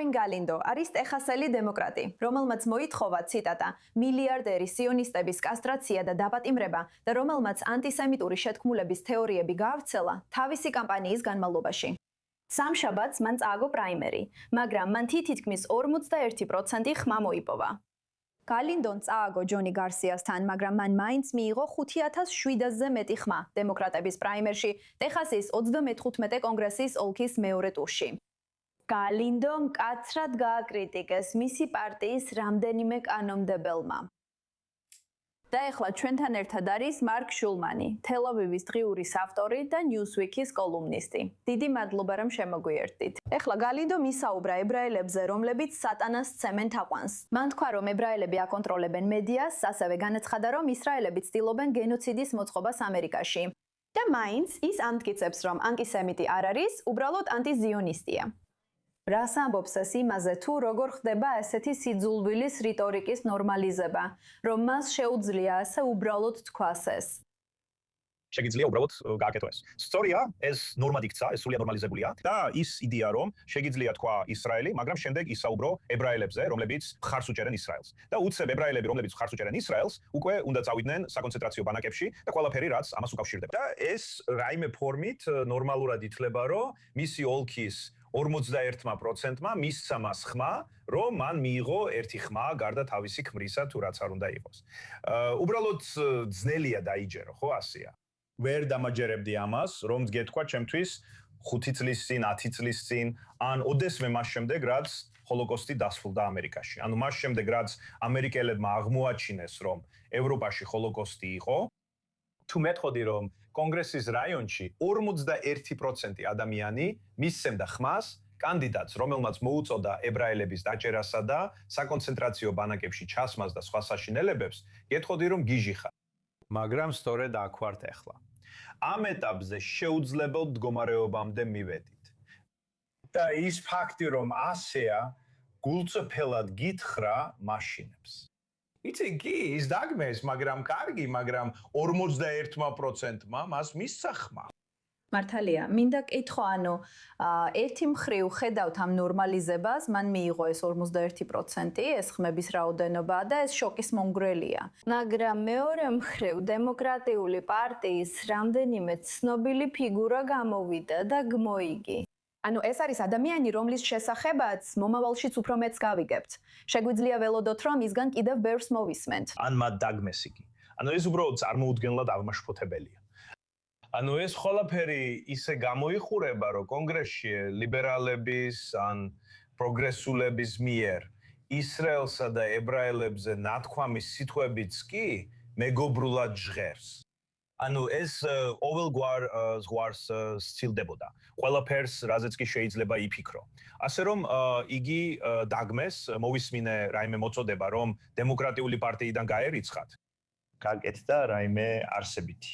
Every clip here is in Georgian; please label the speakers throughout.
Speaker 1: Warren Galindo არის ტეხასელი დემოკრატი, რომელმაც მოითხოვა ციტატა მილიარდერი სიონისტების კასტრაცია და დაპატიმრება და რომელმაც ანტისემიტური შეთქმულების თეორიები გაავრცელა თავისი კამპანიის განმავლობაში. სამშაბათს მან წააგო პრაიმერი, მაგრამ მან თითქმის 41% ხმა მოიპოვა. Galindon წააგო ჯონი გარსიასთან, მაგრამ მან მაინც მიიღო 5700-ზე მეტი ხმა დემოკრატების პრაიმერში ტეხასის 35 კონგრესის ოლქის მეორე ტურში. Galindo მკაცრად გააკრიტიკეს მისი პარტიის რამდენიმე კანონმდებელმა. და ეხლა ჩვენთან ერთად არის მარკ შულმანი, თელ-ავივის დღიურის ავტორი და Newsweek-ის კოლუმნისტი. დიდი მადლობა, რომ შემოგვიერთდით. ეხლა Galindo მისაუბრა ებრაელებზე, რომლებიც სატანას სცემენ თაყვანს. მან თქვა, რომ ებრაელები აკონტროლებენ მედიას, ასევე განაცხადა, რომ ისრაელები ცდილობენ გენოციდის მოწყობას ამერიკაში. და მაინც ის ამტკიცებს, რომ ანტისემიტი არ არის, უბრალოდ ანტიზიონისტია. რას ამბობს ეს იმაზე, თუ როგორ ხდება ესეთი სიძულვილის რიტორიკის ნორმალიზება, რომ მას შეუძლია ასე უბრალოდ თქვას ეს.
Speaker 2: შეგიძლია უბრალოდ გააკეთო ეს. სწორია, ეს ნორმად იქცა, ეს სრულიად ნორმალიზებულია და ის იდეა, რომ შეგიძლია თქვა ისრაელი, მაგრამ შემდეგ ისაუბრო ებრაელებზე, რომლებიც მხარს უჭერენ ისრაელს. და უცებ ებრაელები, რომლებიც მხარს უჭერენ ისრაელს, უკვე უნდა წავიდნენ საკონცენტრაციო ბანაკებში და ყველაფერი, რაც ამას უკავშირდება. და ეს რაიმე ფორმით ნორმალურად ითვლება, რომ მისი ოლქის 41%-მა მისცა მას ხმა, რომ მან მიიღო ერთი ხმა გარდა თავისი ქმრისა თუ რაც არ უნდა იყოს. უბრალოდ ძნელია დაიჯერო, ხო, ასეა. ვერ დამაჯერებდი ამას, რომ გეთქვა ჩემთვის 5 წლის წინ, 10 წლის წინ, ან ოდესმე მას შემდეგ, რაც ჰოლოკოსტი დასრულდა ამერიკაში. ანუ მას შემდეგ, რაც ამერიკელებმა აღმოაჩინეს, რომ ევროპაში ჰოლოკოსტი იყო, თუ მეტყოდი, რომ კონგრესის რაიონში 41% ადამიანი მისცემდა ხმას კანდიდატს, რომელმაც მოუწოდა ებრაელების დაჭერასა და საკონცენტრაციო ბანაკებში ჩასმას და სხვა საშინელებებს, გეტყოდი, რომ გიჟი ხარ. მაგრამ სწორედ აქ ვართ ახლა. ამ ეტაპზე შეუძლებელ მდგომარეობამდე მივედით. და ის ფაქტი, რომ ასეა, გულწრფელად გითხრა მაშინებს. იცი, კი, ის დაგმეს, მაგრამ კარგი, მაგრამ 41%-მა მას მისცა ხმა.
Speaker 1: მართალია, მინდა კითხო, ანუ ერთი მხრივ ხედავთ ამ ნორმალიზებას, მან მიიღო ეს 41%, ეს ხმების რაოდენობა და ეს შოკის მომგვრელია. მაგრამ მეორე მხრივ დემოკრატიული პარტიის რამდენიმე ცნობილი ფიგურა გამოვიდა და გმოიგი. ანუ ეს არის ადამიანი, რომლის შესახებაც მომავალშიც უფრო მეც გავიგებთ. შეგვიძლია ველოდოთ, რომ ისგან კიდევ ბევრს მოვისმენთ.
Speaker 2: ან მათ დაგმეს იგი. ანუ ეს უბრალოდ წარმოუდგენლად აღმაშფოთებელია. ანუ ეს ყველაფერი ისე გამოიხურება, რომ კონგრესში ლიბერალების ან პროგრესულების მიერ ისრაელსა და ებრაელებზე ნათქვამი სიტყვებიც კი მეგობრულად ჟღერს. ანუ ეს ყოველგვარ ზღვარს სცილდებოდა. ყველაფერს, რაზეც კი შეიძლება იფიქრო. ასე რომ იგი დაგმეს, მოვისმინე რაიმე მოწოდება, რომ დემოკრატიული პარტიიდან გაერიცხათ. გაკეთდა რაიმე არსებითი.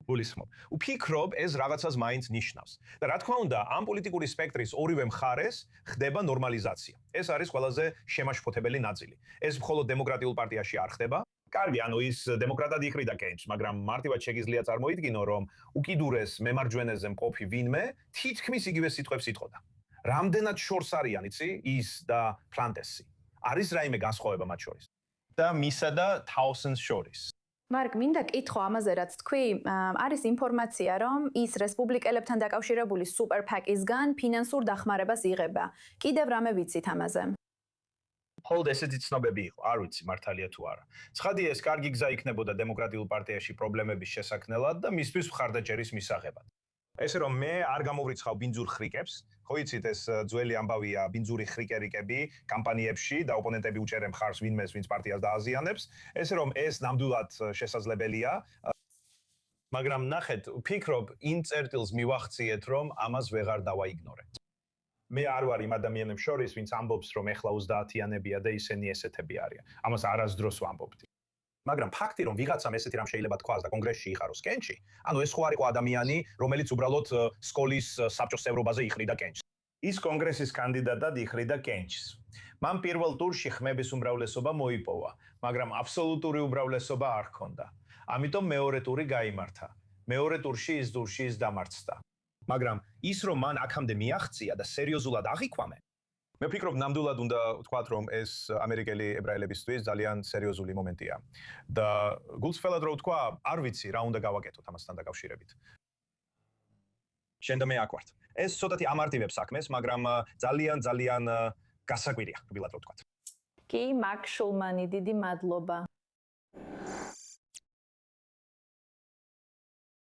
Speaker 2: გულისხმობ. ვფიქრობ, ეს რაღაცას მაინც ნიშნავს. და რა თქმა უნდა, ამ პოლიტიკური სპექტრის ორივე მხარეს ხდება ნორმალიზაცია. ეს არის ყველაზე შემაშფოთებელი ნაწილი. ეს მხოლოდ დემოკრატიულ პარტიაში არ ხდება. კარგი, ანუ ის დემოკრატად იხრიდა კენჭს, მაგრამ მარტივად შეგიძლია წარმოიდგინო, რომ უკიდურეს მემარჯვენეზე მყოფი ვინმე თითქმის იგივე სიტყვებს იტყოდა. რამდენად შორს არიან, იცი, ის და ფლანტესი. არის რაიმე განსხვავება მათ შორის. და მისა და თაუსენს შორის.
Speaker 1: მარკ, მინდა კითხო ამაზე, რაც თქვი, არის ინფორმაცია, რომ ის რესპუბლიკელებთან დაკავშირებული სუპერ პაკისგან ფინანსურ დახმარებას იღება. კიდევ რამე ვიცით ამაზე?
Speaker 2: მხოლოდ ესეთი ცნობები იყო, არ ვიცი მართალია თუ არა. ცხადია, ეს კარგი გზა იქნებოდა დემოკრატიულ პარტიაში პრობლემების შესაქმნელად და მისთვის მხარდაჭერის მისაღებად. ესე რომ მე არ გამოვრიცხავ ბინძურ ხრიკებს, ხო იცით ეს ძველი ამბავია ბინძური ხრიკერიკები კამპანიებში და ოპონენტები უჭერენ მხარს ვინმეს, ვინც პარტიას დააზიანებს, ესე რომ ეს ნამდვილად შესაძლებელია. მაგრამ ნახეთ, ვფიქრობ, იმ წერტილს მივახციეთ, რომ ამას ვეღარ დავაიგნორებთ. მე არ ვარ იმ ადამიანებს შორის, ვინც ამბობს, რომ ეხლა 30-იანებია და ისინი ესეთები არიან. ამას არასდროს ვამბობდი. მაგრამ ფაქტი, რომ ვიღაცამ ესეთი რამ შეიძლება თქვას და კონგრესში იყაროს კენჭი, ანუ ეს ხო არ იყო ადამიანი, რომელიც უბრალოდ სკოლის საბჭოს წევრობაზე იხრიდა კენჭს. ის კონგრესის კანდიდატად იხრიდა კენჭს. მან პირველ ტურში ხმების უმრავლესობა მოიპოვა, მაგრამ აბსოლუტური უმრავლესობა არ ჰქონდა. ამიტომ მეორე ტური გაიმართა. მეორე ტურში ის დამარცხდა. მაგრამ ის რომ მან აქამდე მიაღწია და სერიოზულად აღიქვამე, მე ვფიქრობ, ნამდვილად უნდა ვთქვათ, რომ ეს ამერიკელი ებრაელებისთვის ძალიან სერიოზული მომენტია. და გულწრფელად რო ვთქვა, არ ვიცი რა უნდა გავაკეთოთ ამასთან დაკავშირებით. შენ და მე აკვართ. ეს ცოტათი ამარტივებს საქმეს, მაგრამ ძალიან გასაკვირია, რბილად რო ვთქვათ.
Speaker 3: კი, მაკ შულმანი, დიდი მადლობა.